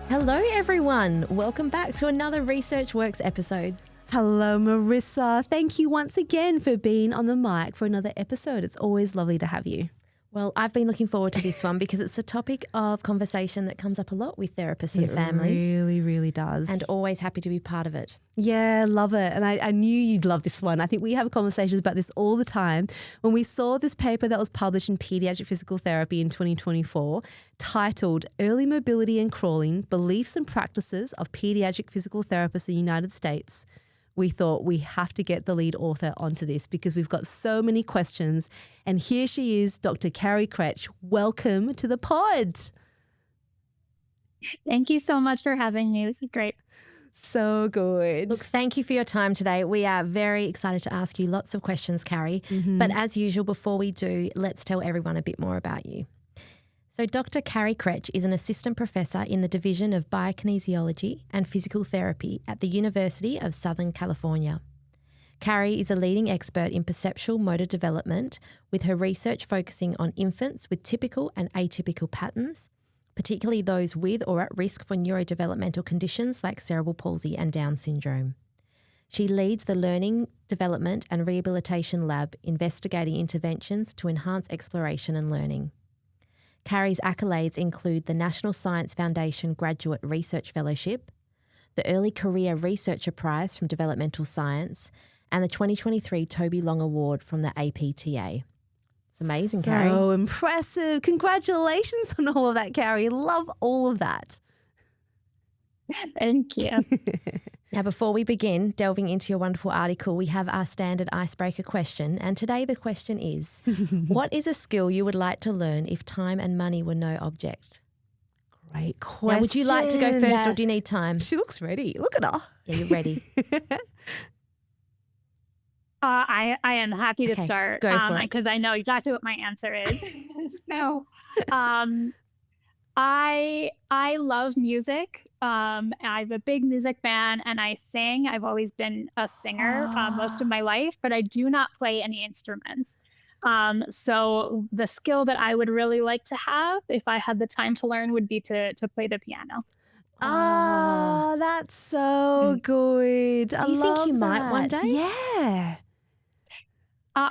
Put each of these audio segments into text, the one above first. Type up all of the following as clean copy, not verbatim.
Hello, everyone. Welcome back to another ResearchWorks episode. Hello, Marissa. Thank you once again for being on the mic for another episode. It's always lovely to have you. Well, I've been looking forward to this one because it's a topic of conversation that comes up a lot with therapists and families. It really, really does. And always happy to be part of it. Yeah, love it. And I knew you'd love this one. I think we have conversations about this all the time. When we saw this paper that was published in Pediatric Physical Therapy in 2024, titled Early Mobility and Crawling, Beliefs and Practices of Pediatric Physical Therapists in the United States, we thought we have to get the lead author onto this because we've got so many questions. And here she is, Dr. Kari Kretch. Welcome to the pod. Thank you so much for having me. This is great. So good. Look, thank you for your time today. We are very excited to ask you lots of questions, Kari. But as usual, before we do, let's tell everyone a bit more about you. So Dr. Kari Kretch is an assistant professor in the Division of Biokinesiology and Physical Therapy at the University of Southern California. Kari is a leading expert in perceptual motor development, with her research focusing on infants with typical and atypical patterns, particularly those with or at risk for neurodevelopmental conditions like cerebral palsy and Down syndrome. She leads the Learning, Development and Rehabilitation Lab, investigating interventions to enhance exploration and learning. Kari's accolades include the National Science Foundation Graduate Research Fellowship, the Early Career Researcher Prize from Developmental Science, and the 2023 Toby Long Award from the APTA. It's amazing, Kari. So impressive. Congratulations on all of that, Kari. Love all of that. Thank you. Now, before we begin delving into your wonderful article, we have our standard icebreaker question. And today the question is, what is a skill you would like to learn if time and money were no object? Great question. Now, would you like to go first or do you need time? She looks ready. Look at her. Yeah, you're ready. I am happy to start go for it. because I know exactly what my answer is. So I love music. I'm a big music fan and I sing. I've always been a singer most of my life, but I do not play any instruments. So the skill that I would really like to have if I had the time to learn would be to play the piano. Oh, that's so good. Do you think you might one day? Yeah.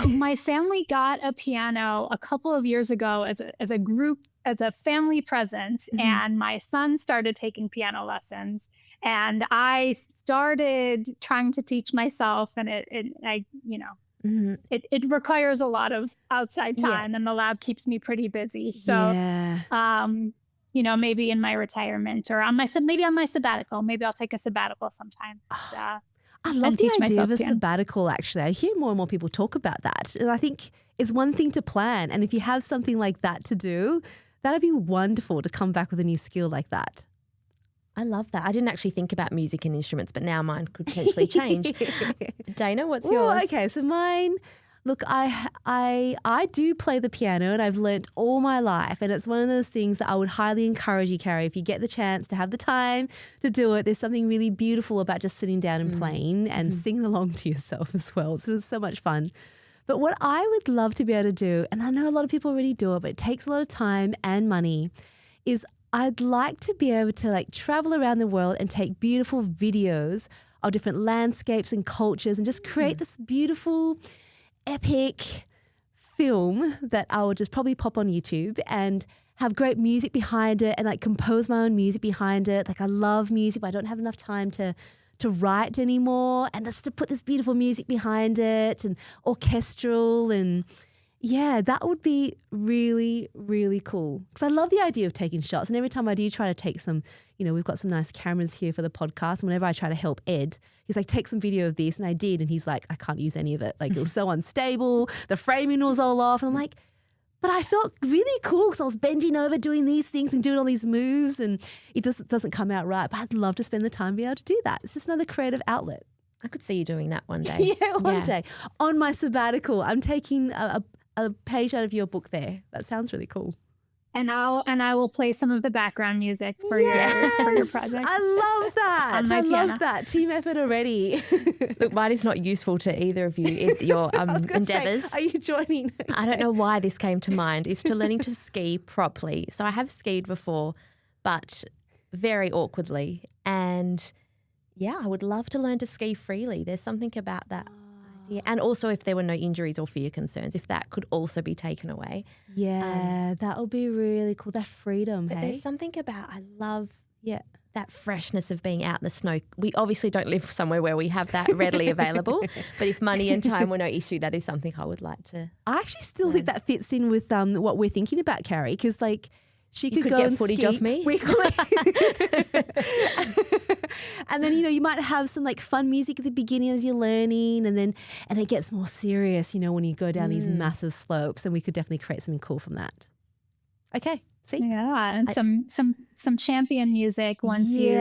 My family got a piano a couple of years ago as a group, as a family present, and my son started taking piano lessons, and I started trying to teach myself, and it requires a lot of outside time, and the lab keeps me pretty busy. So, maybe in my retirement or maybe on my sabbatical, maybe I'll take a sabbatical sometime. I love the idea of a sabbatical, actually. I hear more and more people talk about that. And I think it's one thing to plan. And if you have something like that to do, that'd be wonderful to come back with a new skill like that. I love that. I didn't actually think about music and instruments, but now mine could potentially change. Dana, what's yours? Okay, so mine, look, I do play the piano and I've learnt all my life, and it's one of those things that I would highly encourage you, Kari, if you get the chance to have the time to do it. There's something really beautiful about just sitting down and playing and singing along to yourself as well. So it's so much fun. But what I would love to be able to do, and I know a lot of people already do it, but it takes a lot of time and money, is I'd like to be able to travel around the world and take beautiful videos of different landscapes and cultures and just create this beautiful epic film that I would just probably pop on YouTube and have great music behind it and compose my own music behind it. I love music, but I don't have enough time to write anymore, and just to put this beautiful music behind it and orchestral, and that would be really, really cool. Because I love the idea of taking shots, and every time I do try to take some, we've got some nice cameras here for the podcast, and whenever I try to help Ed, he's like, take some video of this, and I did, and he's like, I can't use any of it. It was so unstable, the framing was all off, and I'm like, but I felt really cool because I was bending over doing these things and doing all these moves, and it doesn't come out right. But I'd love to spend the time being able to do that. It's just another creative outlet. I could see you doing that one day. One day. On my sabbatical, I'm taking a page out of your book there. That sounds really cool. And I will play some of the background music for your project. I love that. I love that. Team effort already. Look, mine is not useful to either of you in your endeavours. Are you joining? Okay. I don't know why this came to mind. Is to learning to ski properly. So I have skied before, but very awkwardly. And yeah, I would love to learn to ski freely. There's something about that idea. And also if there were no injuries or fear concerns, if that could also be taken away. Yeah, that would be really cool. That freedom, But hey? there's something about, I love that freshness of being out in the snow. We obviously don't live somewhere where we have that readily available, but if money and time were no issue, that is something I would like to. I actually still think that fits in with what we're thinking about, Kari, because like she You could could go get and footage ski. of me. And then, you might have some like fun music at the beginning as you're learning, and it gets more serious, when you go down these massive slopes, and we could definitely create something cool from that. Okay. See? Yeah, and some champion music once you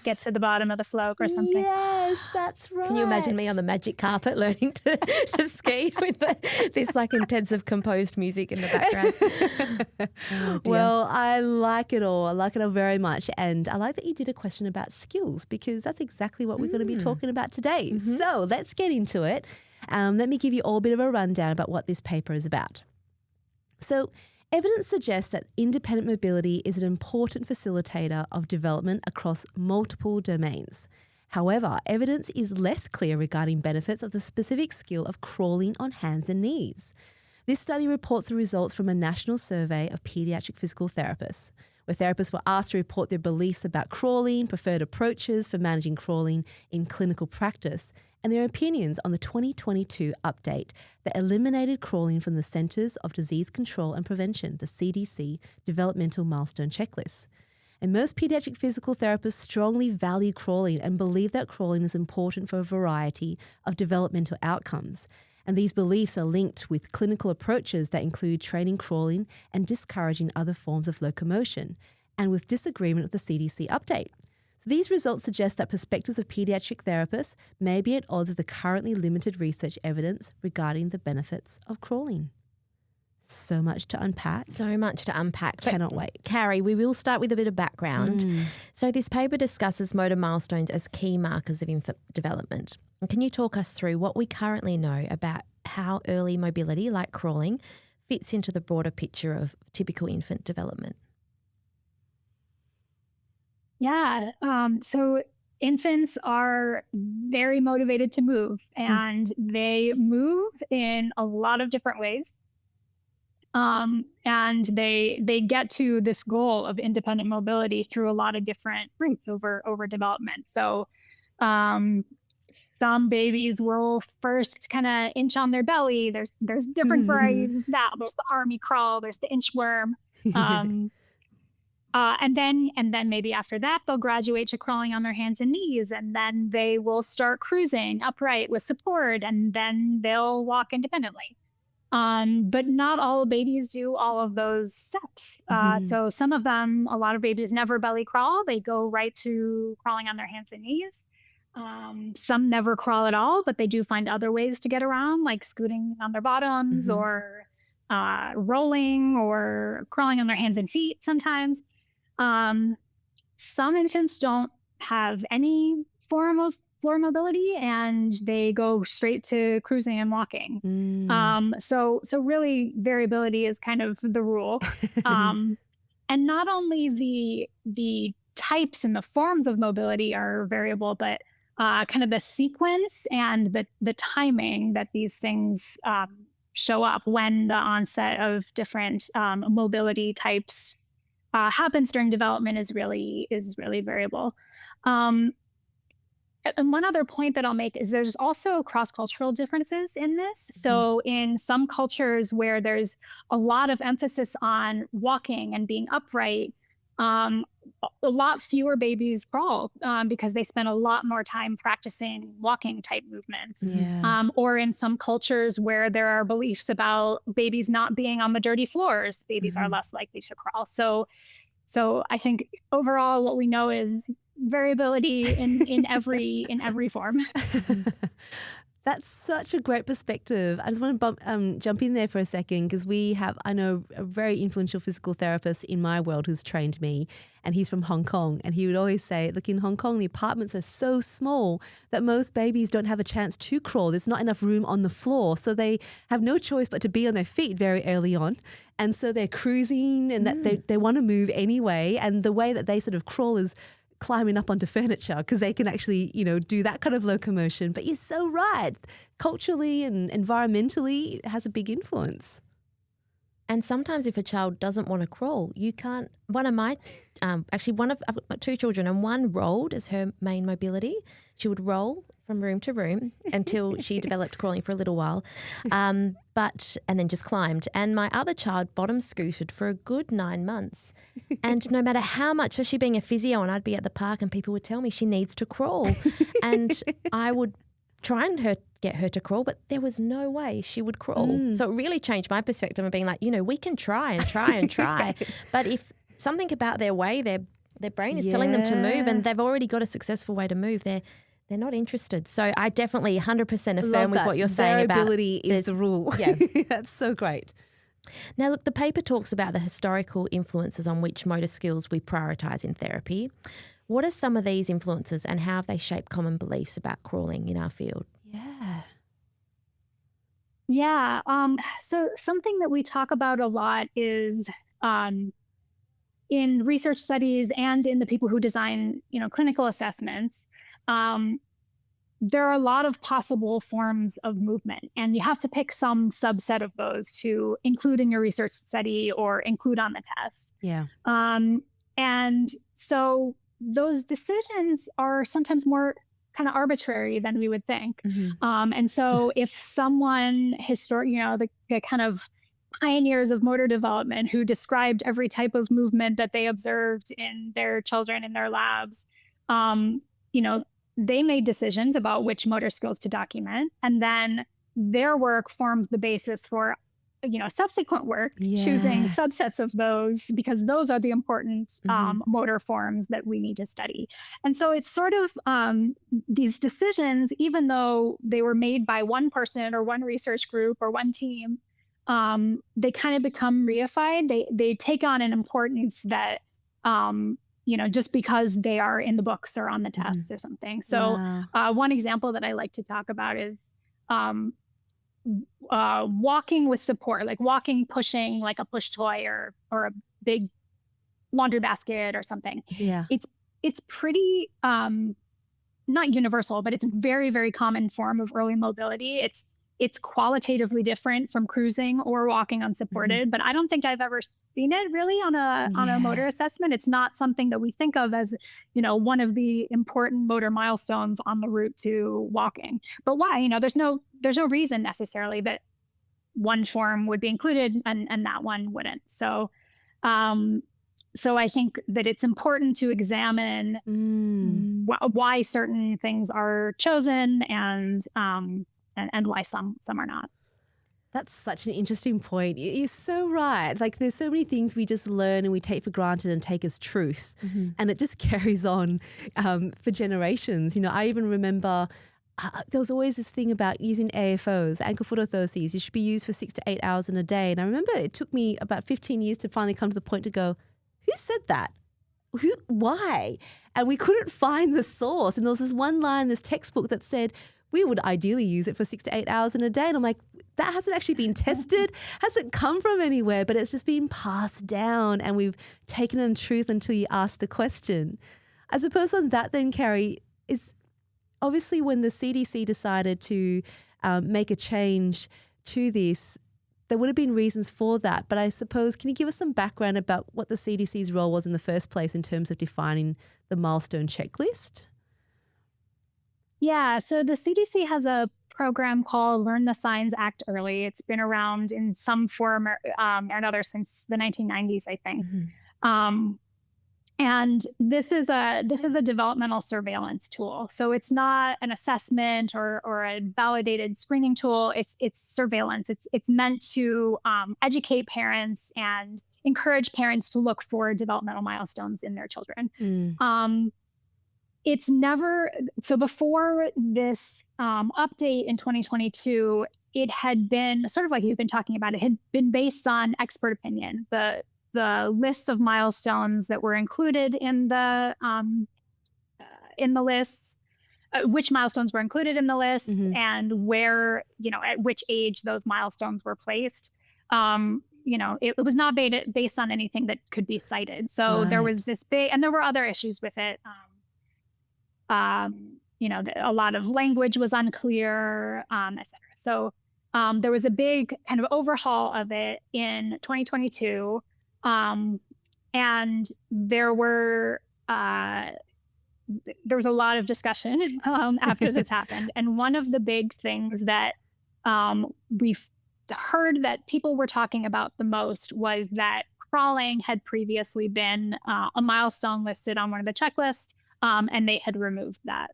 get to the bottom of the slope or something. Yes, that's right. Can you imagine me on the magic carpet learning to ski with this like intensive composed music in the background? Oh, well, I like it all. I like it all very much. And I like that you did a question about skills, because that's exactly what we're going to be talking about today. So let's get into it. Let me give you all a bit of a rundown about what this paper is about. So evidence suggests that independent mobility is an important facilitator of development across multiple domains. However, evidence is less clear regarding benefits of the specific skill of crawling on hands and knees. This study reports the results from a national survey of pediatric physical therapists, where therapists were asked to report their beliefs about crawling, preferred approaches for managing crawling in clinical practice, and their opinions on the 2022 update that eliminated crawling from the Centers of Disease Control and Prevention, the CDC, developmental milestone checklist. And most pediatric physical therapists strongly value crawling and believe that crawling is important for a variety of developmental outcomes. And these beliefs are linked with clinical approaches that include training crawling and discouraging other forms of locomotion, and with disagreement with the CDC update. So these results suggest that perspectives of pediatric therapists may be at odds with the currently limited research evidence regarding the benefits of crawling. So much to unpack. So much to unpack. Cannot wait. Kari, we will start with a bit of background. So this paper discusses motor milestones as key markers of infant development. And can you talk us through what we currently know about how early mobility, like crawling, fits into the broader picture of typical infant development? Yeah. So infants are very motivated to move, and they move in a lot of different ways. And they get to this goal of independent mobility through a lot of different routes over development. So some babies will first kind of inch on their belly. There's different varieties of that. There's the army crawl. There's the inchworm. And then maybe after that, they'll graduate to crawling on their hands and knees, and then they will start cruising upright with support, and then they'll walk independently. But not all babies do all of those steps. So some of them, a lot of babies never belly crawl. They go right to crawling on their hands and knees. Some never crawl at all, but they do find other ways to get around, like scooting on their bottoms or rolling or crawling on their hands and feet sometimes. Some infants don't have any form of floor mobility, and they go straight to cruising and walking. So really variability is kind of the rule. And not only the types and the forms of mobility are variable, but kind of the sequence and the timing that these things show up when the onset of different mobility types happens during development is really variable. And one other point that I'll make is there's also cross-cultural differences in this. So in some cultures where there's a lot of emphasis on walking and being upright, a lot fewer babies crawl because they spend a lot more time practicing walking type movements. Or in some cultures where there are beliefs about babies not being on the dirty floors, babies are less likely to crawl. So I think overall what we know is variability in every form. That's such a great perspective. I just want to jump in there for a second because I know a very influential physical therapist in my world who's trained me, and he's from Hong Kong. And he would always say, look, in Hong Kong, the apartments are so small that most babies don't have a chance to crawl. There's not enough room on the floor. So they have no choice but to be on their feet very early on. And so they're cruising and that they want to move anyway. And the way that they sort of crawl is climbing up onto furniture because they can actually, do that kind of locomotion. But you're so right. Culturally and environmentally, it has a big influence. And sometimes if a child doesn't want to crawl, you can't. I've got 2 children, and one rolled as her main mobility. She would roll from room to room until she developed crawling for a little while, and then just climbed. And my other child bottom scooted for a good 9 months. And no matter how much, especially being a physio, and I'd be at the park and people would tell me she needs to crawl. And I would try and get her to crawl, but there was no way she would crawl. So it really changed my perspective of being like, we can try and try and try. But if something about their way, their brain is telling them to move and they've already got a successful way to move, they're not interested. So I definitely 100% affirm with what you're saying about variability is the rule. Yeah. That's so great. Now, look, the paper talks about the historical influences on which motor skills we prioritise in therapy. What are some of these influences and how have they shaped common beliefs about crawling in our field? Yeah. So something that we talk about a lot is in research studies and in the people who design, clinical assessments, there are a lot of possible forms of movement, and you have to pick some subset of those to include in your research study or include on the test. Yeah. And so those decisions are sometimes more kind of arbitrary than we would think. And so if someone the kind of pioneers of motor development who described every type of movement that they observed in their children in their labs, they made decisions about which motor skills to document, and then their work forms the basis for, subsequent work, choosing subsets of those because those are the important motor forms that we need to study. And so it's sort of these decisions, even though they were made by one person or one research group or one team, they kind of become reified. They take on an importance that just because they are in the books or on the tests or something. So one example that I like to talk about is walking with support, like walking, pushing like a push toy or a big laundry basket or something. Yeah. It's pretty, not universal, but it's a very, very common form of early mobility. It's qualitatively different from cruising or walking unsupported, but I don't think I've ever seen it really on a motor assessment. It's not something that we think of as, one of the important motor milestones on the route to walking. But why? There's no reason necessarily that one form would be included and that one wouldn't. So I think that it's important to examine why certain things are chosen and why some are not. That's such an interesting point. You're so right. Like there's so many things we just learn and we take for granted and take as truth. And it just carries on for generations. I even remember there was always this thing about using AFOs, ankle foot orthoses. It should be used for 6 to 8 hours in a day. And I remember it took me about 15 years to finally come to the point to go, who said that? Why? And we couldn't find the source. And there was this one line in this textbook that said, we would ideally use it for 6 to 8 hours in a day. And I'm like, that hasn't actually been tested, hasn't come from anywhere, but it's just been passed down and we've taken it in truth until you ask the question. I suppose on that then, Kari, is obviously when the CDC decided to make a change to this, there would have been reasons for that. But I suppose, can you give us some background about what the CDC's role was in the first place in terms of defining the milestone checklist? Yeah, so the CDC has a program called Learn the Signs, Act Early. It's been around in some form or another since the 1990s, I think. And this is a developmental surveillance tool. So it's not an assessment or a validated screening tool. It's surveillance. It's meant to educate parents and encourage parents to look for developmental milestones in their children. It's never, so before this update in 2022, it had been sort of like you've been talking about, it had been based on expert opinion. The lists of milestones that were included in the lists, which milestones were included in the lists, and where, at which age those milestones were placed. It was not based on anything that could be cited. So there was this big, and there were other issues with it. A lot of language was unclear, et cetera. So there was a big kind of overhaul of it in 2022. And there was a lot of discussion after this happened. And one of the big things that we've heard that people were talking about the most was that crawling had previously been a milestone listed on one of the checklists, and they had removed that.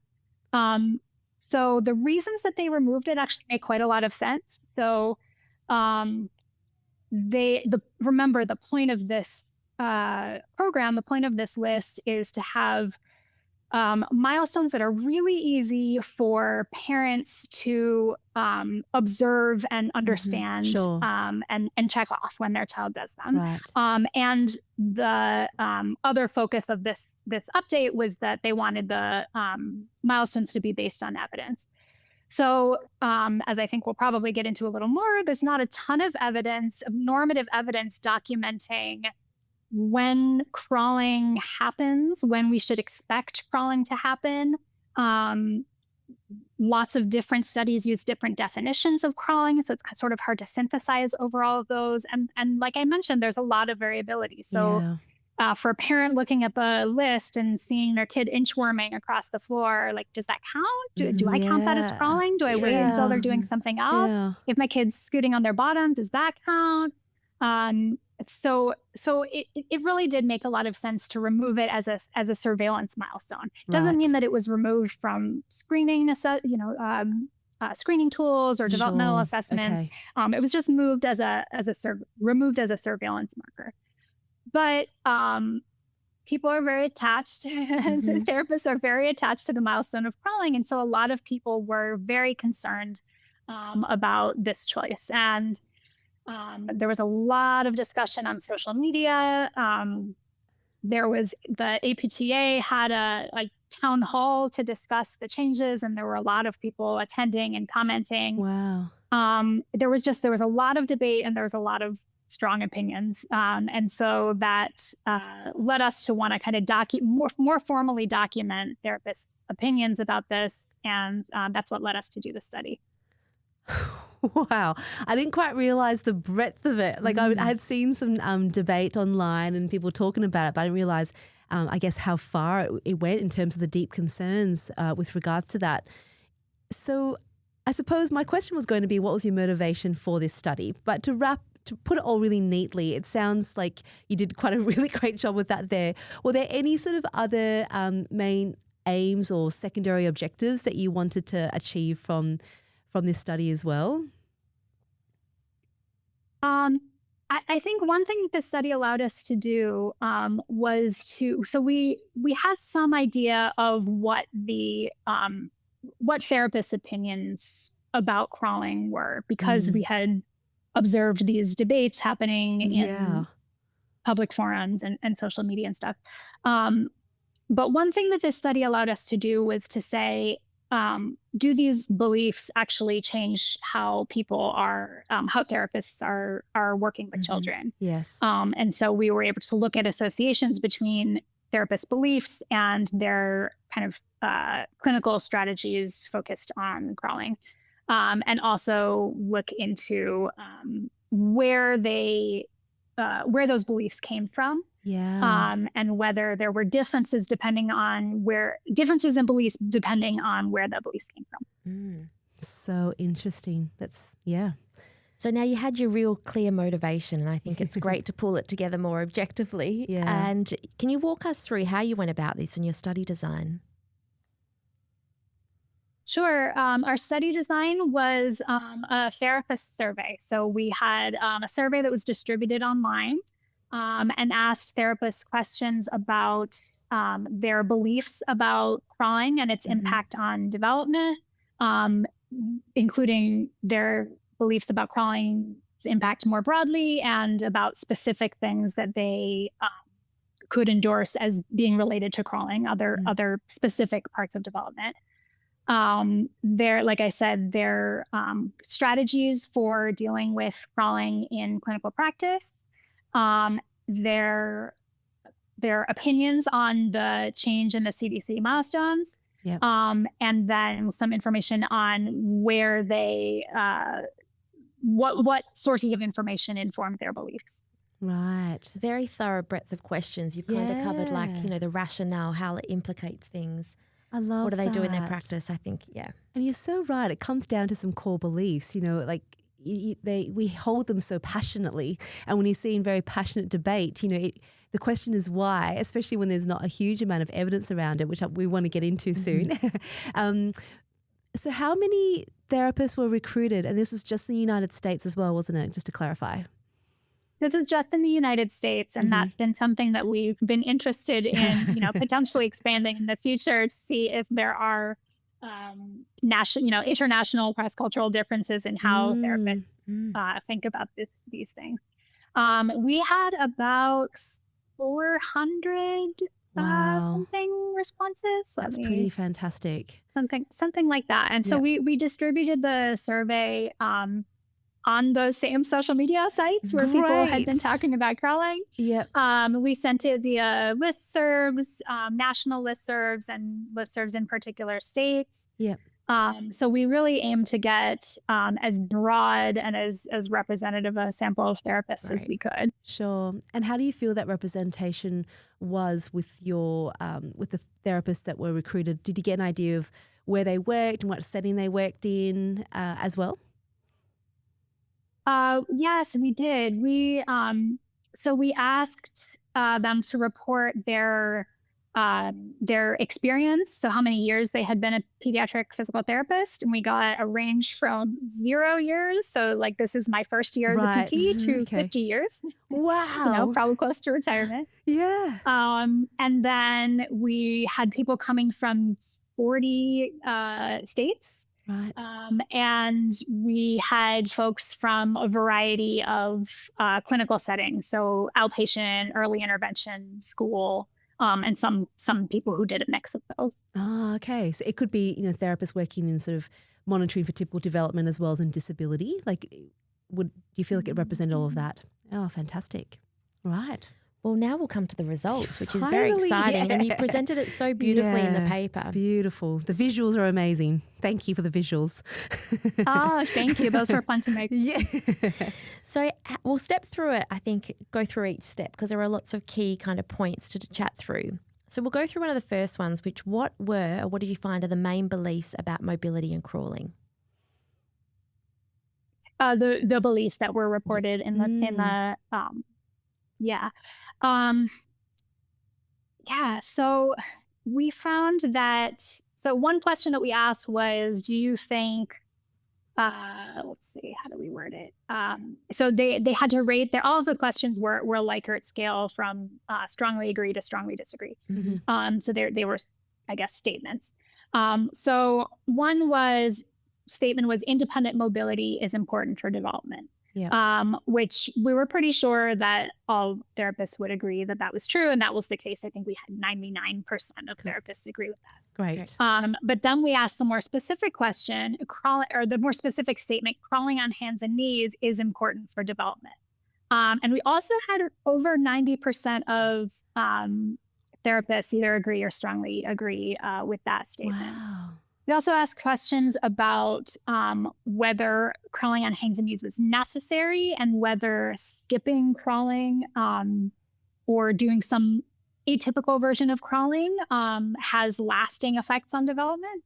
So the reasons that they removed it actually make quite a lot of sense. So remember, the point of this program, the point of this list is to have milestones that are really easy for parents to observe and understand, and check off when their child does them. Right. And the other focus of this update was that they wanted the milestones to be based on evidence. So as I think we'll probably get into a little more, there's not a ton of evidence, normative evidence documenting when crawling happens, when we should expect crawling to happen. Lots of different studies use different definitions of crawling, so it's sort of hard to synthesize over all of those. And like I mentioned, there's a lot of variability. So for a parent looking at the list and seeing their kid inchworming across the floor, like, does that count? Do I count that as crawling? Do I wait until they're doing something else? Yeah. If my kid's scooting on their bottom, does that count? So it really did make a lot of sense to remove it as a surveillance milestone. Doesn't mean that it was removed from screening, screening tools or developmental assessments. Okay. It was just moved removed as a surveillance marker. But people are very attached. Therapists are very attached to the milestone of crawling, and so a lot of people were very concerned about this choice. And there was a lot of discussion on social media. There was the APTA had a town hall to discuss the changes, and there were a lot of people attending and commenting. Wow. There was a lot of debate, and there was a lot of strong opinions. And so that led us to want to kind of more formally document therapists' opinions about this. And that's what led us to do the study. Wow. I didn't quite realize the breadth of it. Like I had seen some debate online and people talking about it, but I didn't realize, I guess, how far it went in terms of the deep concerns with regards to that. So I suppose my question was going to be, what was your motivation for this study? But to put it all really neatly, it sounds like you did quite a really great job with that there. Were there any sort of other main aims or secondary objectives that you wanted to achieve from this study as well? I think one thing that this study allowed us to do was so we had some idea of what therapists' opinions about crawling were, because we had observed these debates happening in public forums and social media and stuff. But one thing that this study allowed us to do was to say, do these beliefs actually change how people how therapists are working with children? Yes. And so we were able to look at associations between therapist beliefs and their kind of clinical strategies focused on crawling, and also look into where those beliefs came from. Yeah. And whether there were differences in beliefs depending on where the beliefs came from. So interesting. So now you had your real clear motivation, and I think it's great to pull it together more objectively. Yeah. And can you walk us through how you went about this in your study design? Sure. Our study design was a therapist survey. So we had a survey that was distributed online, and asked therapists questions about their beliefs about crawling and its impact on development, including their beliefs about crawling's impact more broadly and about specific things that they could endorse as being related to crawling, other specific parts of development. Like I said, their strategies for dealing with crawling in clinical practice, their opinions on the change in the CDC milestones, Yep. And then some information on where they, what sources of information informed their beliefs. Right. Very thorough breadth of questions. You've kind of covered like, the rationale, how it implicates things. I love what do they do in their that. practice, I think, yeah. And you're so right. It comes down to some core beliefs, like we hold them so passionately. And when you see in very passionate debate, the question is why, especially when there's not a huge amount of evidence around it, which we want to get into soon. So how many therapists were recruited? And this was just in the United States as well, wasn't it? Just to clarify. This is just in the United States, and that's been something that we've been interested in, potentially expanding in the future to see if there are international cross-cultural differences in how therapists think about these things. We had about 400 something responses. That's pretty fantastic. Something like that. And so we distributed the survey on those same social media sites where people had been talking about crawling. Yep. We sent it via listservs, national listservs, and listservs in particular states. Yep. So we really aim to get as broad and as representative a sample of therapists as we could. Sure. And how do you feel that representation was with your with the therapists that were recruited? Did you get an idea of where they worked and what setting they worked in as well? Yes, we did. We asked them to report their experience, so how many years they had been a pediatric physical therapist, and we got a range from 0 years, so like this is my first year as a PT, to 50 years. Wow. Probably close to retirement. Yeah. And then we had people coming from 40 states. Right. And we had folks from a variety of clinical settings, so outpatient, early intervention, school, and some people who did a mix of those. Oh, okay. So it could be, therapists working in sort of monitoring for typical development as well as in disability. Like, do you feel like it represented all of that? Oh, fantastic. Right. Well, now we'll come to the results, which is very exciting. And you presented it so beautifully in the paper. It's beautiful. The visuals are amazing. Thank you for the visuals. Oh, thank you. Those were fun to make. Yeah. So we'll step through it, I think, go through each step because there are lots of key kind of points to chat through. So we'll go through one of the first ones, which what did you find are the main beliefs about mobility and crawling? The beliefs that were reported in the so we found that, one question that we asked was, do you think, let's see, how do we word it? So they had to rate all of the questions were Likert scale from strongly agree to strongly disagree. So they were, I guess, statements. So one statement was independent mobility is important for development. Yeah. Which we were pretty sure that all therapists would agree that was true. And that was the case. I think we had 99% of therapists agree with that. Great. But then we asked the more specific question, the more specific statement, crawling on hands and knees is important for development. And we also had over 90% of therapists either agree or strongly agree with that statement. Wow. We also asked questions about whether crawling on hands and knees was necessary and whether skipping crawling or doing some atypical version of crawling has lasting effects on development.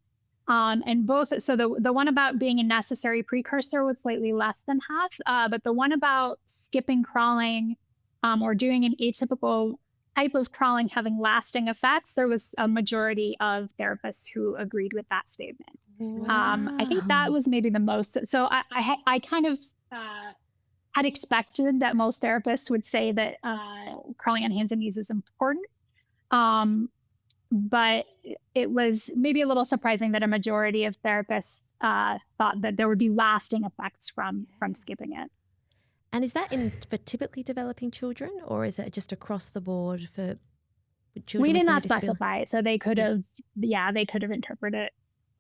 And both, so the one about being a necessary precursor was slightly less than half, but the one about skipping crawling or doing an atypical type of crawling having lasting effects, there was a majority of therapists who agreed with that statement. Wow. I think that was maybe the most. So I kind of had expected that most therapists would say that crawling on hands and knees is important. But it was maybe a little surprising that a majority of therapists thought that there would be lasting effects from skipping it. And is that for typically developing children, or is it just across the board for children? We did with not disability? specify, so they could have, they could have interpreted it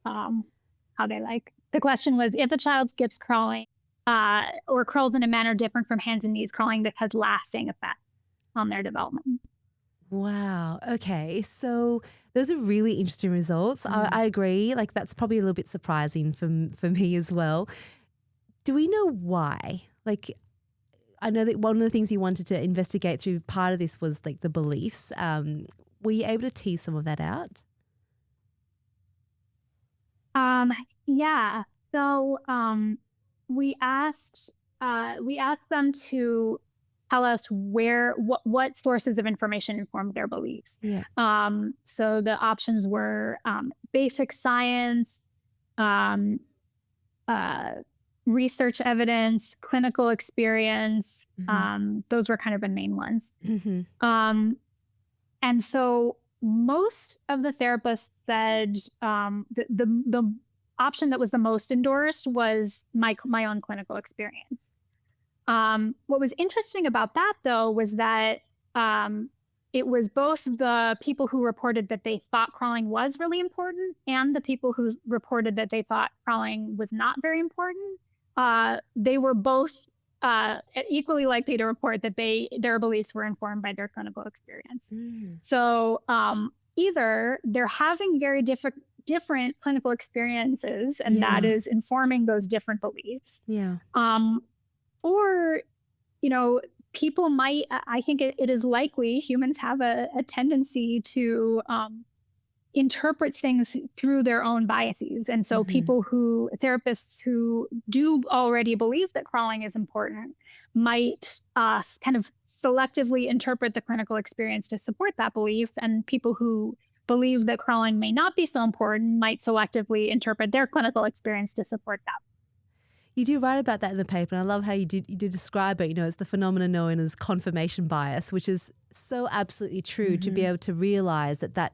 how they like. The question was, if a child skips crawling or crawls in a manner different from hands and knees crawling, this has lasting effects on their development. Wow. Okay. So those are really interesting results. I agree. Like, that's probably a little bit surprising for me as well. Do we know why? Like, I know that one of the things you wanted to investigate through part of this was like the beliefs. Were you able to tease some of that out? Yeah. So we asked them to tell us what sources of information informed their beliefs. Yeah. So the options were basic science, research evidence, clinical experience. Those were kind of the main ones. And so most of the therapists said the option that was the most endorsed was my own clinical experience. What was interesting about that, though, was that it was both the people who reported that they thought crawling was really important and the people who reported that they thought crawling was not very important. They were both equally likely to report that their beliefs were informed by their clinical experience. So either they're having very different clinical experiences, and that is informing those different beliefs. Or, people might, I think it is likely humans have a tendency to interpret things through their own biases. And so therapists who do already believe that crawling is important might kind of selectively interpret the clinical experience to support that belief. And people who believe that crawling may not be so important might selectively interpret their clinical experience to support that. You do write about that in the paper, and I love how you did describe it. It's the phenomenon known as confirmation bias, which is so absolutely true to be able to realize that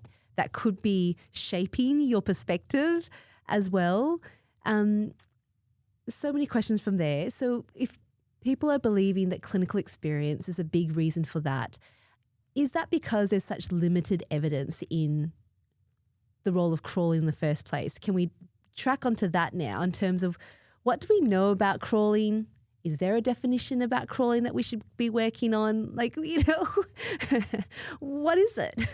could be shaping your perspective as well. So many questions from there. So if people are believing that clinical experience is a big reason for that, is that because there's such limited evidence in the role of crawling in the first place? Can we track onto that now in terms of what do we know about crawling? Is there a definition about crawling that we should be working on? Like, what is it?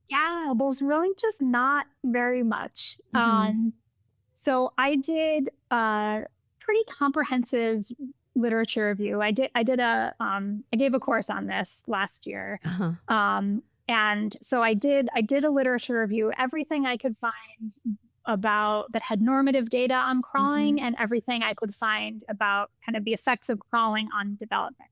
Yeah, there's really just not very much. So I did a pretty comprehensive literature review. I gave a course on this last year. And so I did a literature review, everything I could find about that had normative data on crawling and everything I could find about kind of the effects of crawling on development.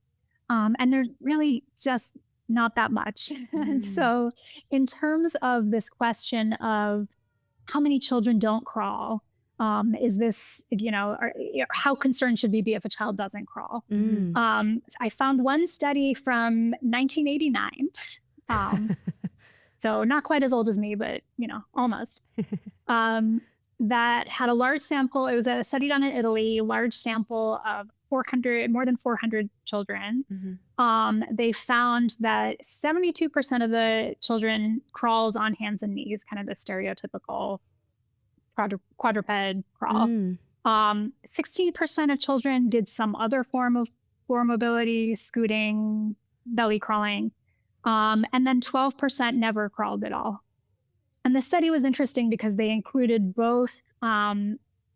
And there's really just not that much. And so in terms of this question of how many children don't crawl, is this, how concerned should we be if a child doesn't crawl? I found one study from 1989. So not quite as old as me, but, almost, that had a large sample. It was a study done in Italy, large sample of more than 400 children. They found that 72% of the children crawls on hands and knees, kind of the stereotypical quadruped crawl. 16% of children did some other form of floor mobility, scooting, belly crawling. And then 12% never crawled at all. And the study was interesting because they included both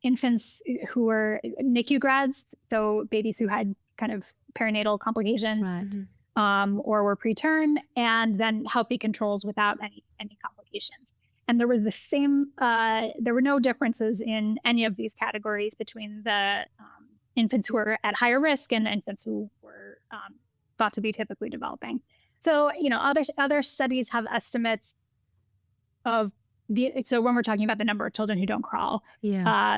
infants who were NICU grads, so babies who had kind of perinatal complications, or were preterm, and then healthy controls without any complications. And there were there were no differences in any of these categories between the infants who were at higher risk and infants who were thought to be typically developing. So, other studies have estimates of so when we're talking about the number of children who don't crawl,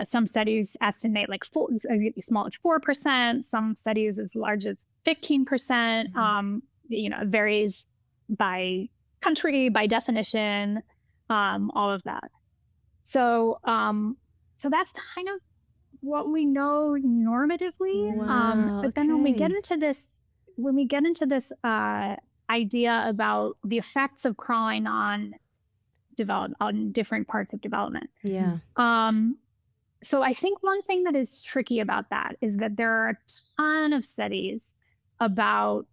some studies estimate like as small as 4%, some studies as large as 15%. It varies by country, by definition, all of that. So that's kind of what we know normatively. Wow, but then when we get okay. into this idea about the effects of crawling on different parts of development. Yeah. So I think one thing that is tricky about that is that there are a ton of studies about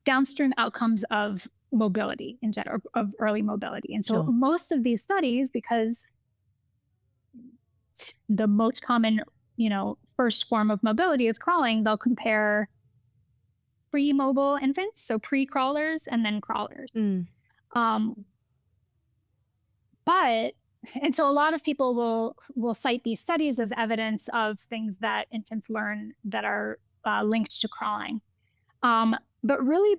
downstream outcomes of mobility in general, of early mobility. And so Sure. most of these studies, because the most common, first form of mobility is crawling, they'll compare pre-mobile infants, so pre-crawlers, and then crawlers. And so a lot of people will cite these studies as evidence of things that infants learn that are linked to crawling. But really,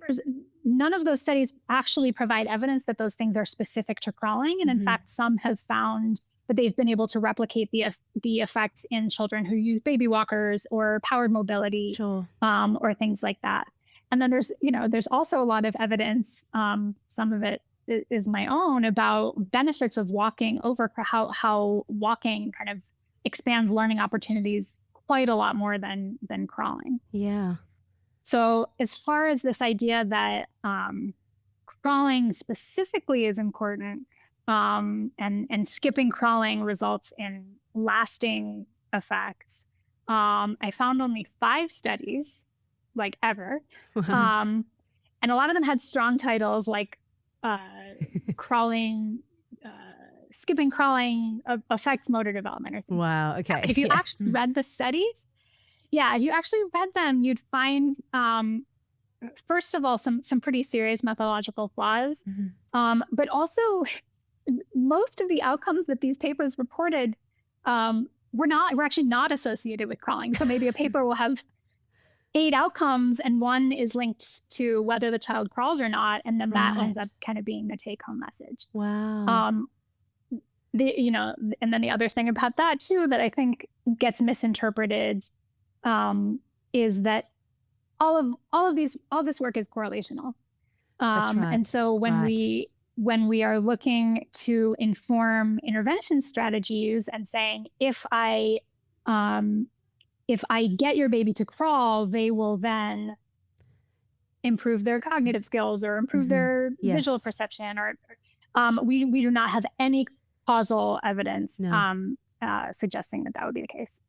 none of those studies actually provide evidence that those things are specific to crawling. And in fact, some have found that they've been able to replicate the effects in children who use baby walkers or powered mobility, Sure. Or things like that. And then there's also a lot of evidence, some of it is my own, about benefits of walking over, how walking kind of expands learning opportunities quite a lot more than crawling. Yeah. So as far as this idea that crawling specifically is important, and skipping crawling results in lasting effects, I found only 5 studies, like ever. And a lot of them had strong titles like crawling, skipping crawling affects motor development or things. Wow. Okay. If you actually read the studies, if you actually read them, you'd find, first of all, some pretty serious methodological flaws, but also most of the outcomes that these papers reported were actually not associated with crawling. So maybe a paper will have 8 outcomes and one is linked to whether the child crawls or not, and then that ends up kind of being the take-home message. Wow. And then the other thing about that too that I think gets misinterpreted is that all of this work is correlational. That's right. And so when we are looking to inform intervention strategies and saying, if I get your baby to crawl, they will then improve their cognitive skills or improve their visual perception, or we do not have any causal evidence suggesting that would be the case.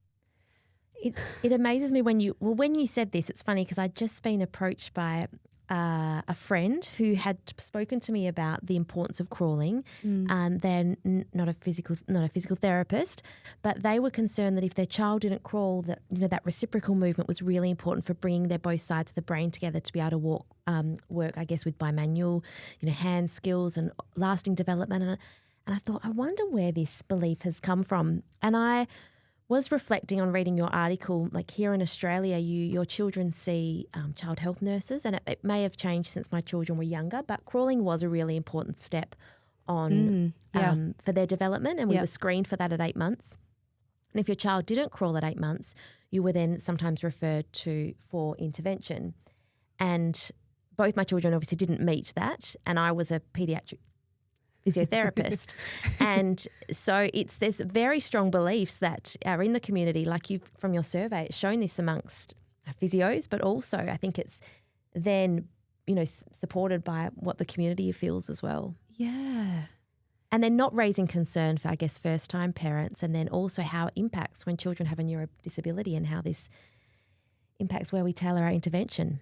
It amazes me when you said this. It's funny because I'd just been approached by a friend who had spoken to me about the importance of crawling. They're not a physical therapist, but they were concerned that if their child didn't crawl, that reciprocal movement was really important for bringing their both sides of the brain together to be able to work, I guess, with bimanual, hand skills and lasting development. And I thought, I wonder where this belief has come from. And I was reflecting on reading your article, like here in Australia, your children see child health nurses, and it may have changed since my children were younger, but crawling was a really important step on for their development, and we were screened for that at 8 months. And if your child didn't crawl at 8 months, you were then sometimes referred for intervention. And both my children obviously didn't meet that, and I was a pediatric physiotherapist. And so there's very strong beliefs that are in the community, like you from your survey, it's shown this amongst physios, but also I think it's then, supported by what the community feels as well. Yeah. And then not raising concern for, I guess, first-time parents, and then also how it impacts when children have a neurodisability and how this impacts where we tailor our intervention.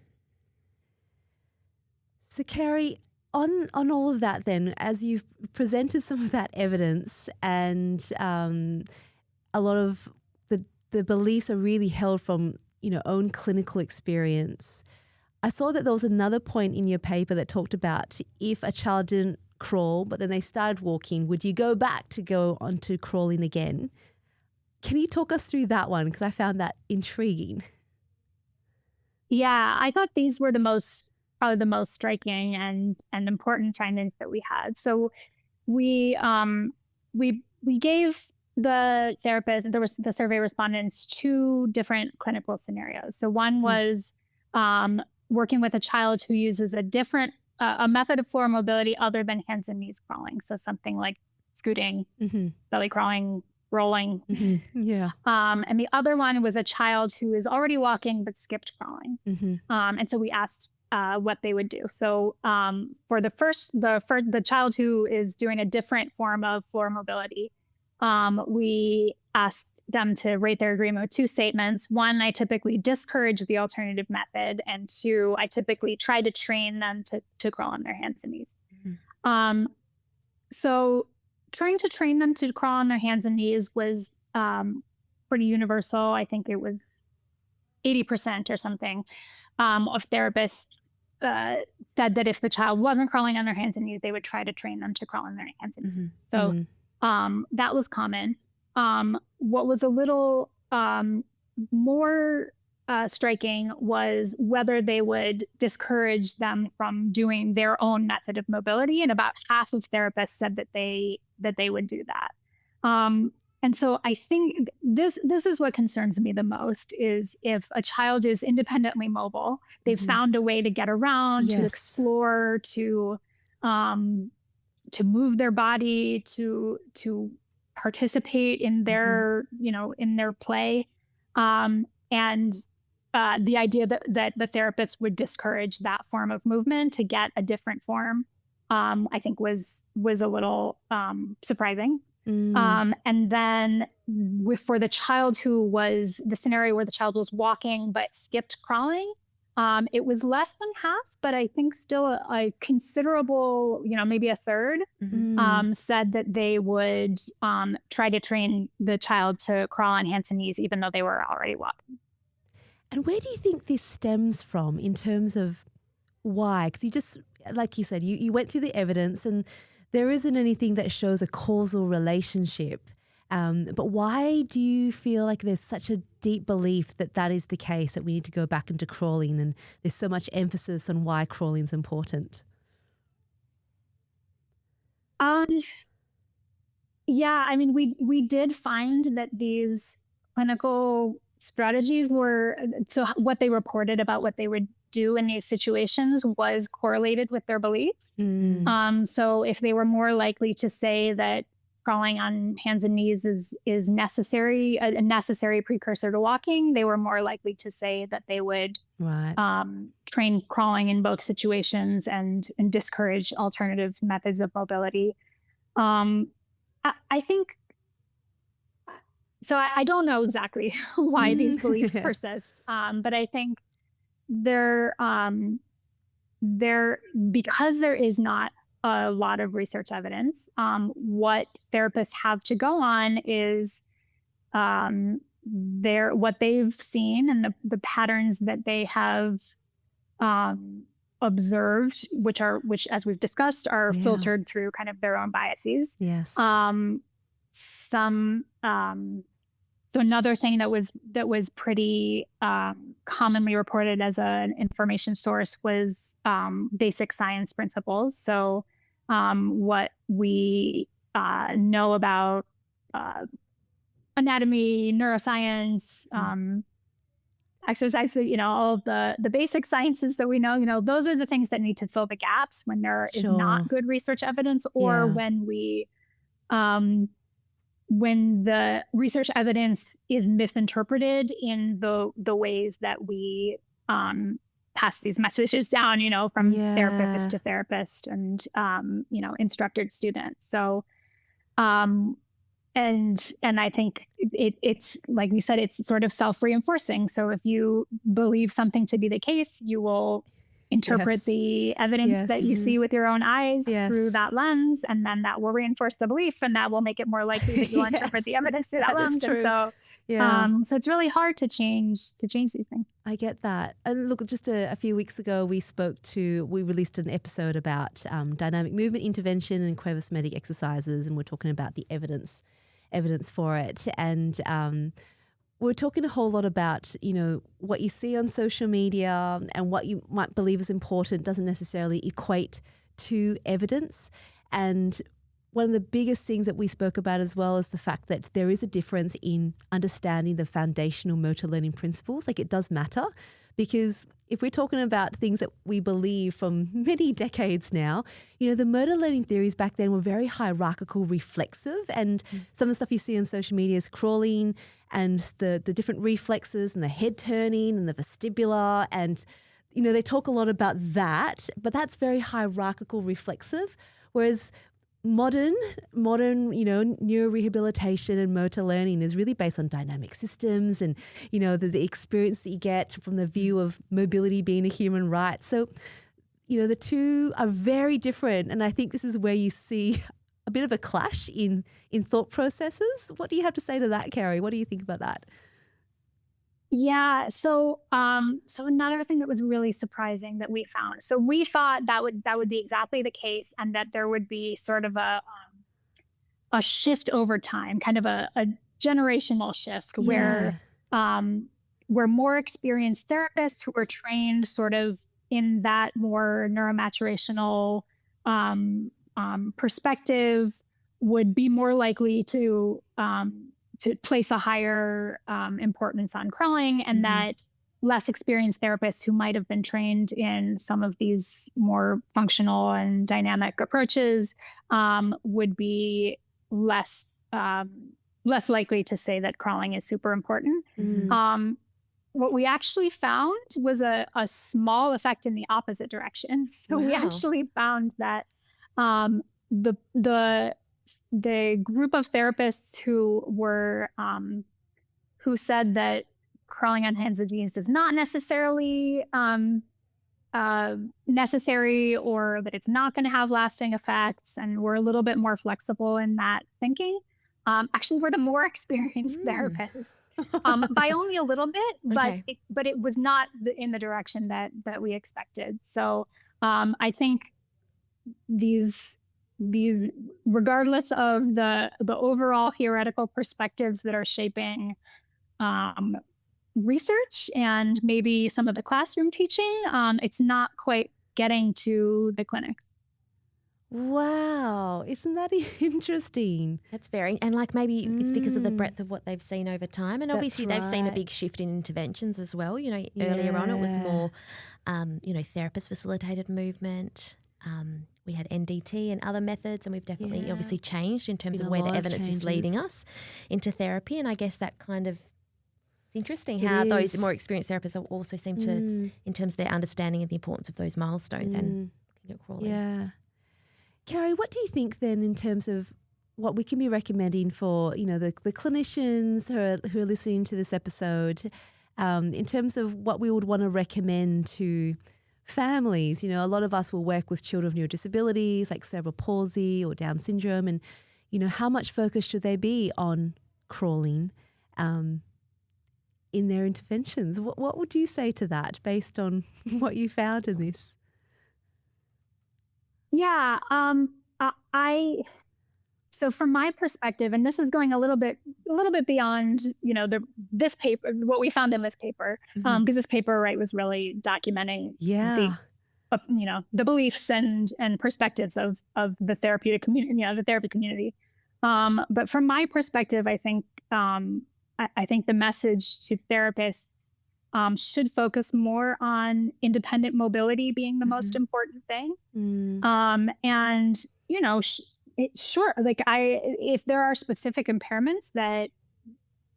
So, Kari, on all of that then, as you've presented some of that evidence and a lot of the beliefs are really held from, own clinical experience, I saw that there was another point in your paper that talked about if a child didn't crawl but then they started walking, would you go back to go onto crawling again? Can you talk us through that one? Because I found that intriguing. Yeah, I thought these were probably the most striking and important findings that we had. So we gave the therapist, and there was the survey respondents, 2 different clinical scenarios. So one was working with a child who uses a different a method of floor mobility other than hands and knees crawling. So something like scooting, belly crawling, rolling. Yeah. And the other one was a child who is already walking but skipped crawling. And so we asked what they would do. So for the child who is doing a different form of floor mobility, we asked them to rate their agreement with 2 statements. 1, I typically discourage the alternative method, and 2, I typically try to train them to crawl on their hands and knees. So trying to train them to crawl on their hands and knees was pretty universal. I think it was 80% or something of therapists said that if the child wasn't crawling on their hands and knees, they would try to train them to crawl on their hands and knees. So that was common. What was a little more striking was whether they would discourage them from doing their own method of mobility, and about half of therapists said that they would do that. And so I think this is what concerns me the most, is if a child is independently mobile, they've found a way to get around, to explore, to move their body, to participate in their, in their play. And the idea that the therapist would discourage that form of movement to get a different form, I think was a little surprising. And then for the child who was the scenario where the child was walking but skipped crawling, it was less than half, but I think still a considerable, maybe a third, said that they would try to train the child to crawl on hands and knees, even though they were already walking. And where do you think this stems from in terms of why? Because you just, like you said, you went through the evidence and there isn't anything that shows a causal relationship. But why do you feel like there's such a deep belief that is the case, that we need to go back into crawling, and there's so much emphasis on why crawling is important? Yeah, I mean, we did find that these clinical strategies were, so what they reported about what they would do in these situations was correlated with their beliefs. So if they were more likely to say that crawling on hands and knees is necessary, a necessary precursor to walking, they were more likely to say that they would train crawling in both situations and discourage alternative methods of mobility. I think, so I don't know exactly why these beliefs persist, but I think because there is not a lot of research evidence, what therapists have to go on is what they've seen and the patterns that they have observed, which as we've discussed are filtered through kind of their own biases. So another thing that was pretty commonly reported as an information source was basic science principles. So what we know about anatomy, neuroscience, exercise, all of the basic sciences that we know, those are the things that need to fill the gaps when there is not good research evidence, or when we when the research evidence is misinterpreted in the ways that we pass these messages down, from therapist to therapist and, instructor to student. So, and I think it's, like we said, it's sort of self-reinforcing. So if you believe something to be the case, you will interpret the evidence that you see with your own eyes through that lens, and then that will reinforce the belief, and that will make it more likely that you'll interpret the evidence through that lens. And so, so it's really hard to change these things. I get that. And look, just a few weeks ago, we released an episode about dynamic movement intervention and quevosmetic exercises, and we're talking about the evidence for it. And we're talking a whole lot about, what you see on social media and what you might believe is important doesn't necessarily equate to evidence. And one of the biggest things that we spoke about as well is the fact that there is a difference in understanding the foundational motor learning principles. Like, it does matter, because if we're talking about things that we believe from many decades now, the motor learning theories back then were very hierarchical, reflexive, and some of the stuff you see on social media is crawling and the different reflexes and the head turning and the vestibular, and they talk a lot about that, but that's very hierarchical, reflexive, whereas modern neurorehabilitation and motor learning is really based on dynamic systems and the experience that you get from the view of mobility being a human right. So the two are very different, and I think this is where you see a bit of a clash in thought processes. What do you have to say to that, Kari? What do you think about that? Yeah. So another thing that was really surprising that we found. So we thought that would be exactly the case, and that there would be sort of a shift over time, kind of a generational shift where more experienced therapists who are trained sort of in that more neuromaturational perspective would be more likely to place a higher importance on crawling, and that less experienced therapists who might have been trained in some of these more functional and dynamic approaches would be less likely to say that crawling is super important. What we actually found was a small effect in the opposite direction. So we actually found that the group of therapists who said that crawling on hands and knees is not necessarily necessary, or that it's not going to have lasting effects, and we're a little bit more flexible in that thinking, actually were the more experienced therapists, by only a little bit, but it was not in the direction that we expected. So I think these, regardless of the overall theoretical perspectives that are shaping research and maybe some of the classroom teaching, it's not quite getting to the clinics. Wow, isn't that interesting? That's very, and maybe it's because of the breadth of what they've seen over time, and obviously they've seen a big shift in interventions as well. Earlier on it was more, therapist facilitated movement. We had NDT and other methods, and we've definitely obviously changed in terms of where the evidence is leading us into therapy. And I guess that kind of, it's interesting how those more experienced therapists also seem to, in terms of their understanding of the importance of those milestones and looking at crawling. Yeah. Kari, what do you think then in terms of what we can be recommending for, the clinicians who are listening to this episode, in terms of what we would want to recommend to families? A lot of us will work with children with neurodisabilities like cerebral palsy or Down syndrome, and, how much focus should there be on crawling in their interventions? What would you say to that based on what you found in this? Yeah, so from my perspective, and this is going a little bit beyond, this paper, what we found in this paper, because this paper, was really documenting the beliefs and perspectives of the therapeutic community, the therapy community. But from my perspective, I think the message to therapists should focus more on independent mobility being the most important thing. And, if there are specific impairments that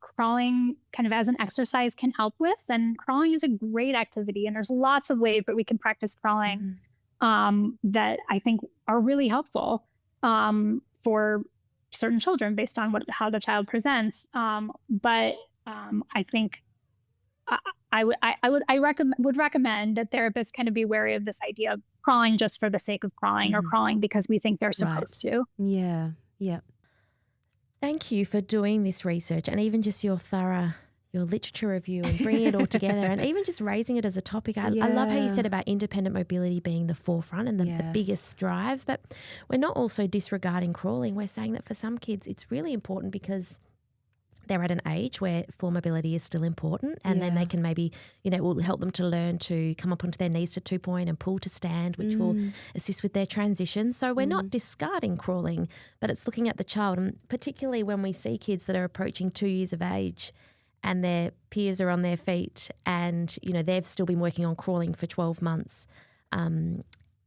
crawling kind of as an exercise can help with, then crawling is a great activity. And there's lots of ways that we can practice crawling that I think are really helpful for certain children based on how the child presents. But I think I would recommend that therapists kind of be wary of this idea of crawling just for the sake of crawling or crawling because we think they're supposed to. Yeah. Yeah. Thank you for doing this research, and even just your literature review and bringing it all together, and even just raising it as a topic. I love how you said about independent mobility being the forefront and the biggest drive, but we're not also disregarding crawling. We're saying that for some kids it's really important because they're at an age where floor mobility is still important, and then they can maybe, will help them to learn to come up onto their knees to 2-point and pull to stand, which will assist with their transition. So we're not discarding crawling, but it's looking at the child, and particularly when we see kids that are approaching 2 years of age and their peers are on their feet and, you know, they've still been working on crawling for 12 months,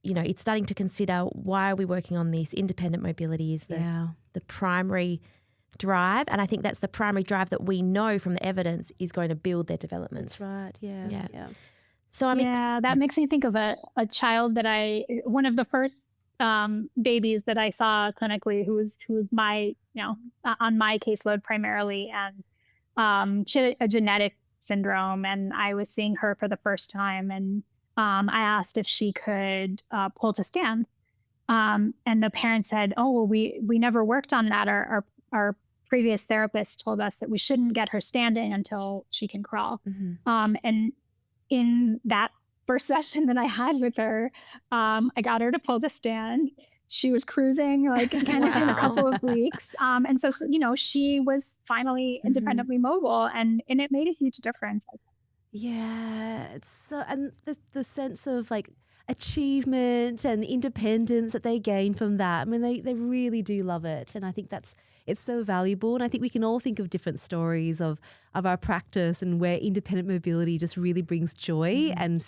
you know, it's starting to consider, why are we working on this? Independent mobility is the primary drive, and I think that's the primary drive that we know from the evidence is going to build their development. That's right. Yeah. So that makes me think of a child that one of the first babies that I saw clinically, who was my, you know, on my caseload primarily, and she had a genetic syndrome, and I was seeing her for the first time, and I asked if she could pull to stand, and the parent said, "Oh, well, we never worked on that. Our previous therapist told us that we shouldn't get her standing until she can crawl." And in that first session that I had with her, I got her to pull to stand. She was cruising like kind of in a couple of weeks. And so, you know, she was finally independently mobile, and it made a huge difference. Yeah, it's so, and the sense of like achievement and independence that they gain from that. I mean, they really do love it, and I think it's so valuable. And I think we can all think of different stories of our practice and where independent mobility just really brings joy and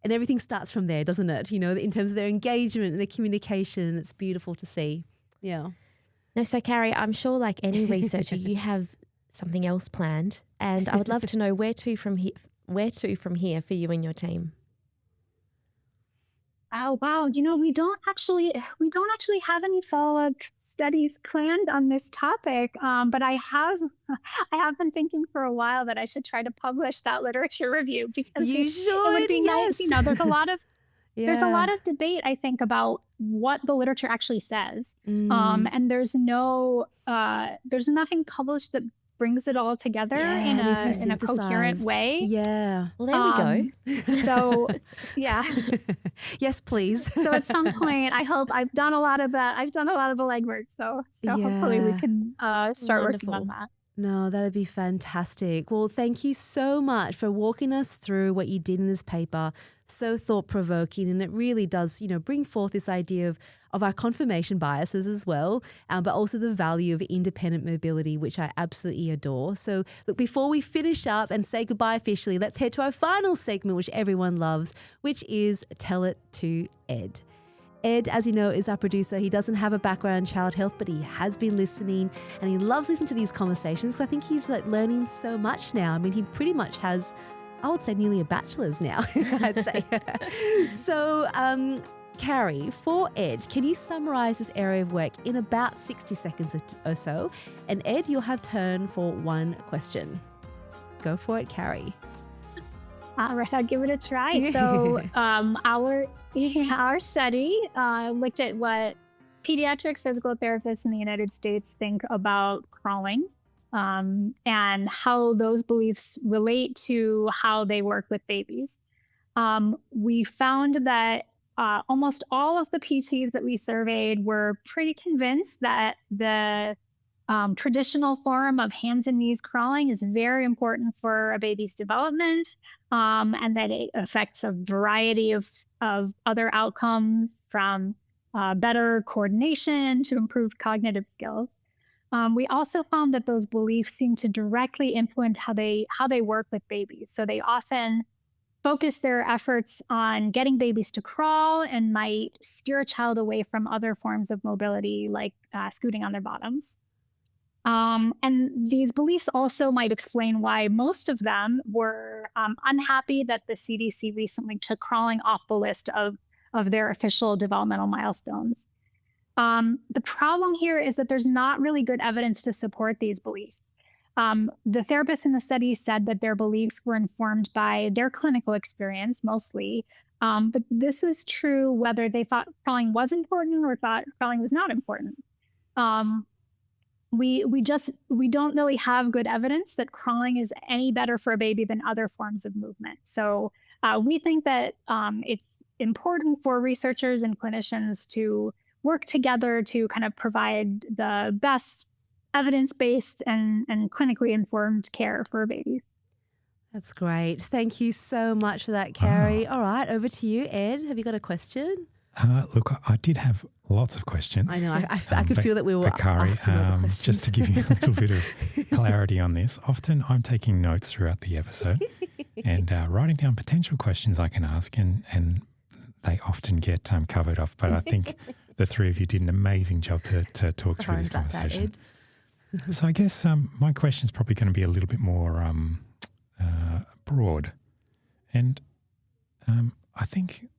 everything starts from there, doesn't it? You know, in terms of their engagement and their communication, it's beautiful to see. Yeah. No, so Kari, I'm sure like any researcher, you have something else planned, and I would love to know where to from here for you and your team. Oh, wow. You know, we don't actually have any follow-up studies planned on this topic. But I have been thinking for a while that I should try to publish that literature review, because it would be nice. You know, there's a lot of there's a lot of debate, I think, about what the literature actually says. And there's nothing published that brings it all together in a coherent way. Yeah. Well, there we go. So, yeah. Yes, please. So at some point, I hope I've done a lot of the legwork. So hopefully we can start working on that. No, that'd be fantastic. Well, thank you so much for walking us through what you did in this paper. So thought-provoking, and it really does, you know, bring forth this idea of our confirmation biases as well, but also the value of independent mobility, which I absolutely adore. So look, before we finish up and say goodbye officially, let's head to our final segment, which everyone loves, which is Tell It to Ed. Ed, as you know, is our producer. He doesn't have a background in child health, but he has been listening, and he loves listening to these conversations. I think he's like learning so much now. I mean, he pretty much has, I would say, nearly a bachelor's now, I'd say. So, Kari, for Ed, can you summarize this area of work in about 60 seconds or so? And Ed, you'll have turn for one question. Go for it, Kari. All right, I'll give it a try. So our study looked at what pediatric physical therapists in the United States think about crawling, and how those beliefs relate to how they work with babies. We found that almost all of the PTs that we surveyed were pretty convinced that the traditional form of hands and knees crawling is very important for a baby's development, and that it affects a variety of other outcomes, from better coordination to improved cognitive skills. We also found that those beliefs seem to directly influence how they work with babies. So they often focus their efforts on getting babies to crawl and might steer a child away from other forms of mobility, like scooting on their bottoms. And these beliefs also might explain why most of them were unhappy that the CDC recently took crawling off the list of their official developmental milestones. The problem here is that there's not really good evidence to support these beliefs. The therapists in the study said that their beliefs were informed by their clinical experience mostly, but this was true whether they thought crawling was important or thought crawling was not important. We don't really have good evidence that crawling is any better for a baby than other forms of movement. So we think that it's important for researchers and clinicians to work together to kind of provide the best evidence-based and clinically informed care for babies. That's great. Thank you so much for that, Kari. All right, over to you, Ed. Have you got a question? Look, I did have lots of questions. I know. I could feel that we were Kari, asking all the questions. just to give you a little bit of clarity on this, often I'm taking notes throughout the episode and writing down potential questions I can ask, and they often get covered off. But I think the three of you did an amazing job to talk through this conversation. So I guess my question is probably going to be a little bit more broad. And I think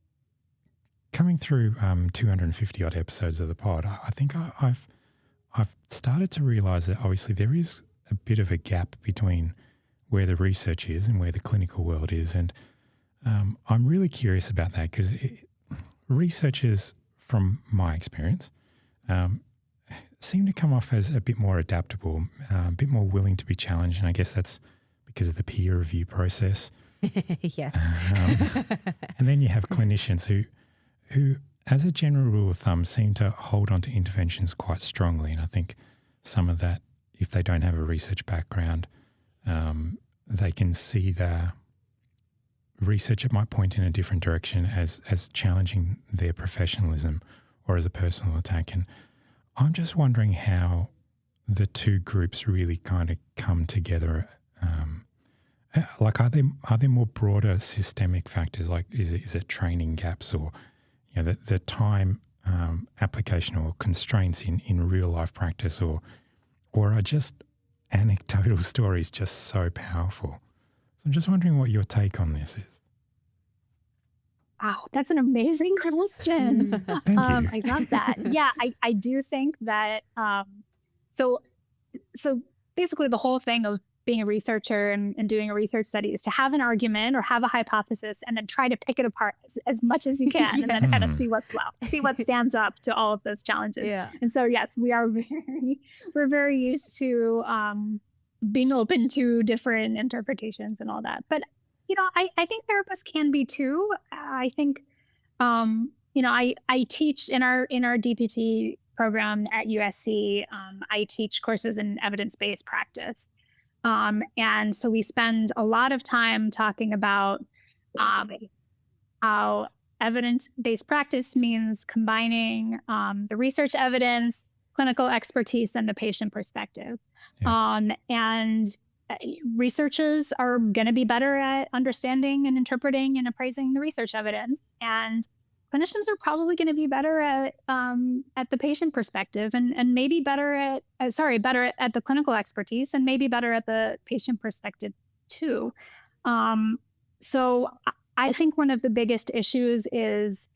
coming through 250 odd episodes of the pod, I think I've started to realise that obviously there is a bit of a gap between where the research is and where the clinical world is. And I'm really curious about that because researchers, from my experience, seem to come off as a bit more adaptable, a bit more willing to be challenged. And I guess that's because of the peer review process. Yes. And then you have clinicians who, as a general rule of thumb, seem to hold on to interventions quite strongly. And I think some of that, if they don't have a research background, they can see the research that might point in a different direction as challenging their professionalism or as a personal attack. And I'm just wondering how the two groups really kind of come together. Like, are there more broader systemic factors? Like, is it training gaps, or the time application or constraints in real life practice, or are just anecdotal stories just so powerful? So I'm just wondering what your take on this is. Wow, that's an amazing question. Thank you. I love that. Yeah, I do think that so basically the whole thing of being a researcher and doing a research study is to have an argument or have a hypothesis and then try to pick it apart as much as you can and then kind of see what's left, see what stands up to all of those challenges. Yeah. And so, yes, we're very used to being open to different interpretations and all that. But, I think therapists can be too. I think, I teach in our DPT program at USC. I teach courses in evidence-based practice. And so we spend a lot of time talking about how evidence-based practice means combining the research evidence, clinical expertise, and the patient perspective. Yeah. And researchers are going to be better at understanding and interpreting and appraising the research evidence. And clinicians are probably going to be better at the patient perspective and maybe better at the clinical expertise and maybe better at the patient perspective too. So I think one of the biggest issues is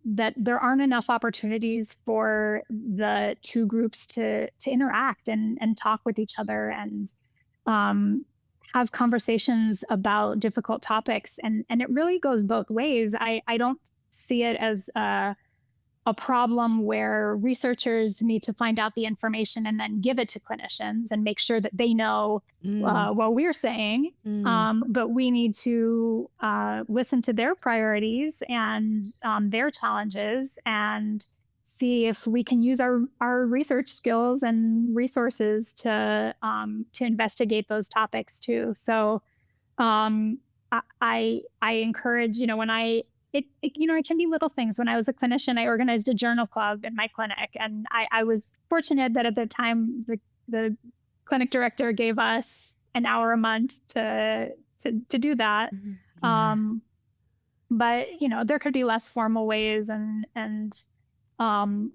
that there aren't enough opportunities for the two groups to interact and talk with each other and have conversations about difficult topics. And it really goes both ways. I don't see it as a problem where researchers need to find out the information and then give it to clinicians and make sure that they know what we're saying. But we need to listen to their priorities and their challenges and see if we can use our research skills and resources to investigate those topics too. So I encourage, it can be little things. When I was a clinician, I organized a journal club in my clinic, and I was fortunate that at the time the clinic director gave us an hour a month to do that. Yeah. But there could be less formal ways, and time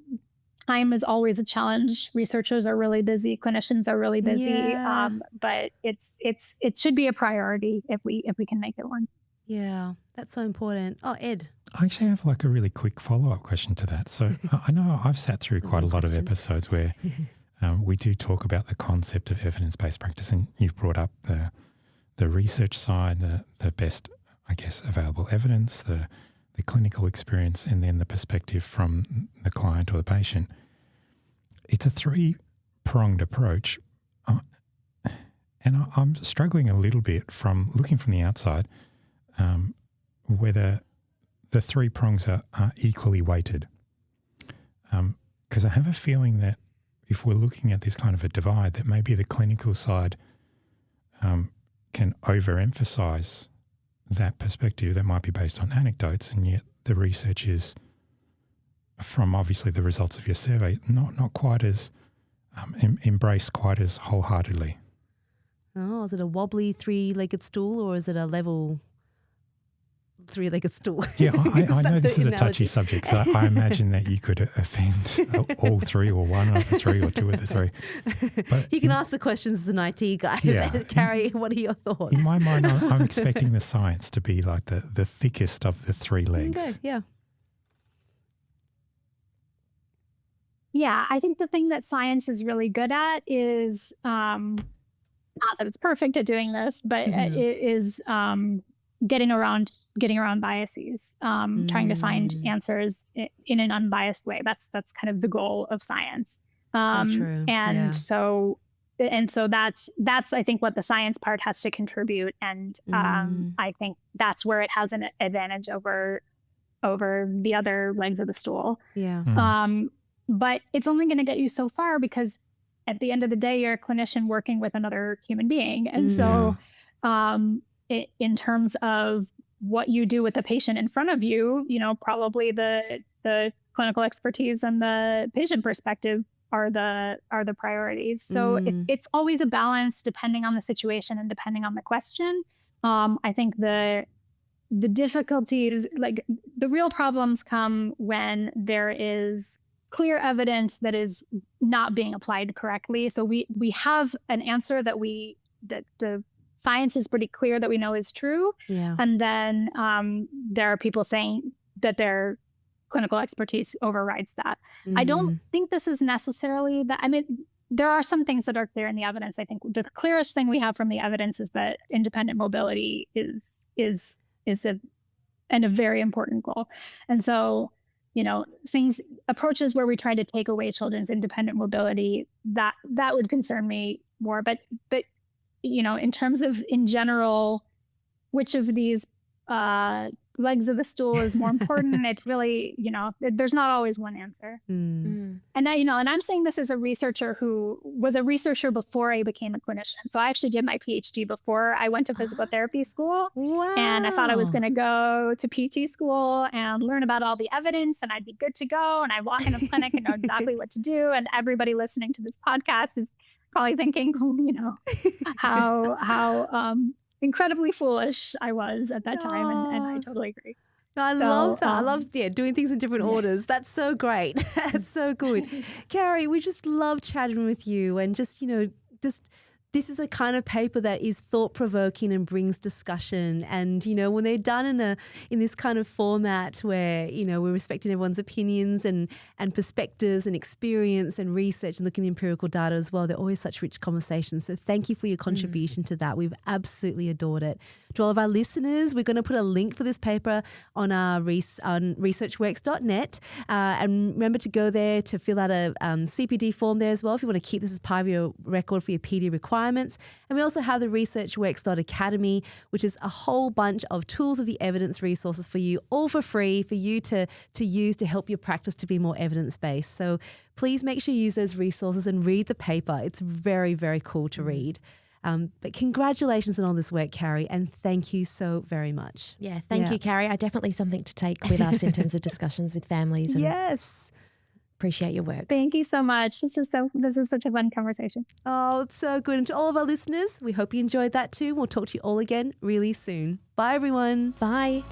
is always a challenge. Researchers are really busy, clinicians are really busy, but it should be a priority if we can make it one. Yeah, that's so important. Oh, Ed. I actually have like a really quick follow-up question to that. So I know I've sat through quite a lot of episodes where we do talk about the concept of evidence-based practice, and you've brought up the research side, the best, I guess, available evidence, the clinical experience, and then the perspective from the client or the patient. It's a three-pronged approach, and I'm struggling a little bit from looking from the outside whether the three prongs are equally weighted. Because I have a feeling that if we're looking at this kind of a divide, that maybe the clinical side can overemphasize that perspective that might be based on anecdotes, and yet the research is from obviously the results of your survey, not quite as embraced quite as wholeheartedly. Oh, is it a wobbly three-legged stool or is it a level three-legged stool? Yeah, I know this is a touchy subject. So I imagine that you could offend all three or one of the three or two of the three. But you can ask the questions as an IT guy. Yeah. Kari, what are your thoughts? In my mind, I'm expecting the science to be like the thickest of the three legs. Okay, yeah. Yeah, I think the thing that science is really good at is, not that it's perfect at doing this, but it is getting around biases, trying to find answers in an unbiased way. That's kind of the goal of science. So true. And so that's I think what the science part has to contribute, and I think that's where it has an advantage over the other legs of the stool. Yeah. But it's only going to get you so far, because at the end of the day, you're a clinician working with another human being. And so in terms of what you do with the patient in front of you, probably the clinical expertise and the patient perspective are the priorities. So it's always a balance depending on the situation and depending on the question. I think the difficulties, like the real problems, come when there is clear evidence that is not being applied correctly. So we have an answer that the science is pretty clear that we know is true. Yeah. And then there are people saying that their clinical expertise overrides that. I don't think this is necessarily that. I mean, there are some things that are clear in the evidence. I think the clearest thing we have from the evidence is that independent mobility is a very important goal. And so, approaches where we try to take away children's independent mobility, that would concern me more. But in terms of, in general, which of these legs of the stool is more important, it really, there's not always one answer. And I'm saying this as a researcher who was a researcher before I became a clinician. So I actually did my PhD before I went to physical therapy school. Wow. And I thought I was going to go to PT school and learn about all the evidence and I'd be good to go. And I'd walk in a clinic and know exactly what to do. And everybody listening to this podcast is probably thinking, how incredibly foolish I was at that time. And I totally agree. No, I love that. I love doing things in different orders. That's so great. That's so good. Kari, we just love chatting with you, and just this is a kind of paper that is thought-provoking and brings discussion. And, when they're done in this kind of format where, we're respecting everyone's opinions and perspectives and experience and research and looking at the empirical data as well, they're always such rich conversations. So thank you for your contribution to that. We've absolutely adored it. To all of our listeners, we're going to put a link for this paper on our on ResearchWorks.net. And remember to go there to fill out a CPD form there as well if you want to keep this as part of your record for your PD requirements. And we also have the ResearchWorks.academy, which is a whole bunch of tools of the evidence resources for you, all for free for you to use to help your practice to be more evidence-based. So please make sure you use those resources and read the paper. It's very, very cool to read. But congratulations on all this work, Kari, and thank you so very much. Yeah, thank you, Kari. Definitely something to take with us in terms of discussions with families. And yes. Appreciate your work. Thank you so much. This is such a fun conversation. Oh, it's so good. And to all of our listeners, we hope you enjoyed that too. We'll talk to you all again really soon. Bye, everyone. Bye.